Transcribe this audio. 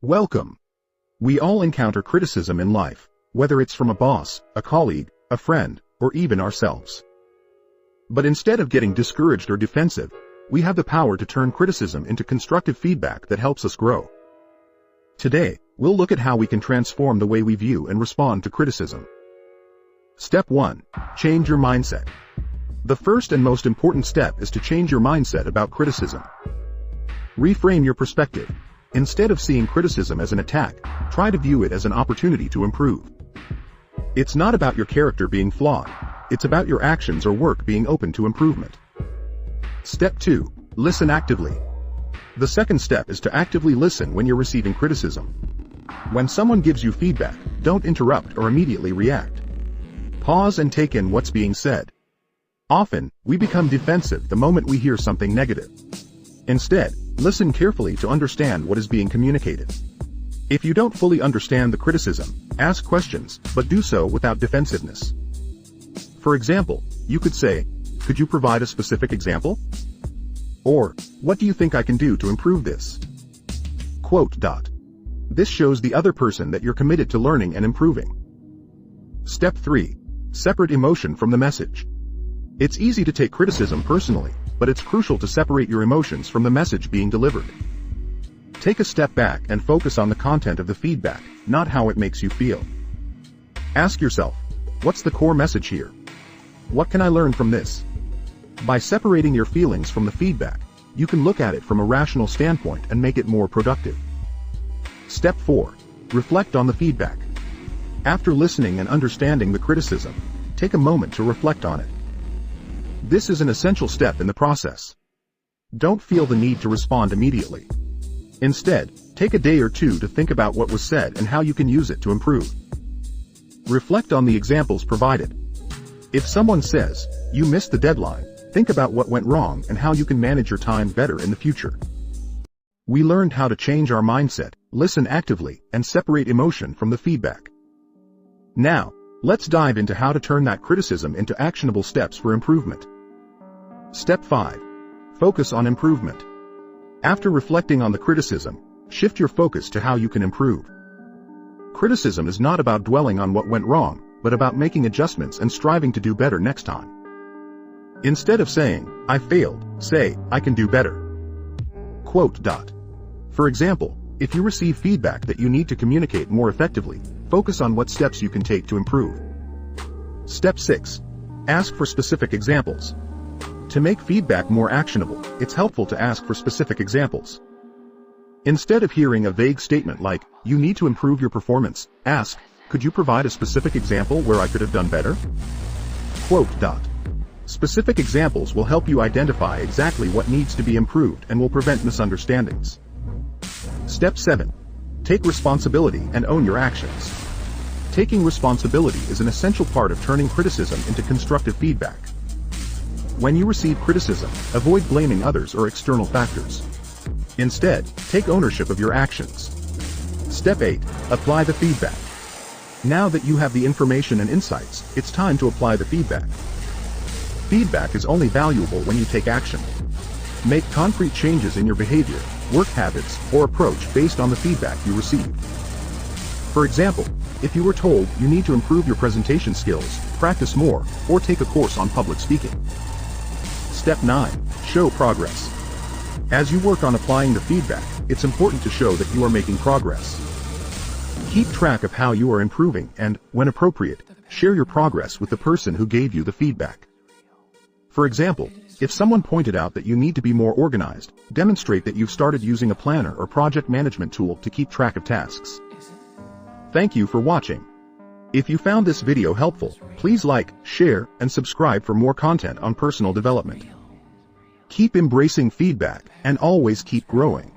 Welcome. We all encounter criticism in life, whether it's from a boss, a colleague, a friend, or even ourselves. But instead of getting discouraged or defensive, we have the power to turn criticism into constructive feedback that helps us grow. Today, we'll look at how we can transform the way we view and respond to criticism. Step 1. Change your mindset. The first and most important step is to change your mindset about criticism. Reframe your perspective. Instead of seeing criticism as an attack, try to view it as an opportunity to improve. It's not about your character being flawed, it's about your actions or work being open to improvement. Step 2. Listen actively. The second step is to actively listen when you're receiving criticism. When someone gives you feedback, don't interrupt or immediately react. Pause and take in what's being said. Often, we become defensive the moment we hear something negative. Instead, listen carefully to understand what is being communicated. If you don't fully understand the criticism, ask questions, but do so without defensiveness. For example, you could say, "Could you provide a specific example?" Or, "What do you think I can do to improve this?" This shows the other person that you're committed to learning and improving. Step 3. Separate emotion from the message. It's easy to take criticism personally, but it's crucial to separate your emotions from the message being delivered. Take a step back and focus on the content of the feedback, not how it makes you feel. Ask yourself, what's the core message here? What can I learn from this? By separating your feelings from the feedback, you can look at it from a rational standpoint and make it more productive. Step 4. Reflect on the feedback. After listening and understanding the criticism, take a moment to reflect on it. This is an essential step in the process. Don't feel the need to respond immediately. Instead, take a day or two to think about what was said and how you can use it to improve. Reflect on the examples provided. If someone says, "You missed the deadline," think about what went wrong and how you can manage your time better in the future. We learned how to change our mindset, listen actively, and separate emotion from the feedback. Now, let's dive into how to turn that criticism into actionable steps for improvement. Step 5. Focus on improvement. After reflecting on the criticism, shift your focus to how you can improve. Criticism is not about dwelling on what went wrong, but about making adjustments and striving to do better next time. Instead of saying, "I failed," say, "I can do better." For example, if you receive feedback that you need to communicate more effectively, focus on what steps you can take to improve. Step 6. Ask for specific examples. To make feedback more actionable, it's helpful to ask for specific examples. Instead of hearing a vague statement like, "You need to improve your performance," ask, "Could you provide a specific example where I could have done better?" Specific examples will help you identify exactly what needs to be improved and will prevent misunderstandings. Step 7. Take responsibility and own your actions. Taking responsibility is an essential part of turning criticism into constructive feedback. When you receive criticism, avoid blaming others or external factors. Instead, take ownership of your actions. Step 8. Apply the feedback. Now that you have the information and insights, it's time to apply the feedback. Feedback is only valuable when you take action. Make concrete changes in your behavior, work habits, or approach based on the feedback you receive. For example, if you were told you need to improve your presentation skills, practice more, or take a course on public speaking. Step 9. Show progress. As you work on applying the feedback, it's important to show that you are making progress. Keep track of how you are improving and, when appropriate, share your progress with the person who gave you the feedback. For example, if someone pointed out that you need to be more organized, demonstrate that you've started using a planner or project management tool to keep track of tasks. Thank you for watching. If you found this video helpful, please like, share, and subscribe for more content on personal development. Keep embracing feedback, and always keep growing.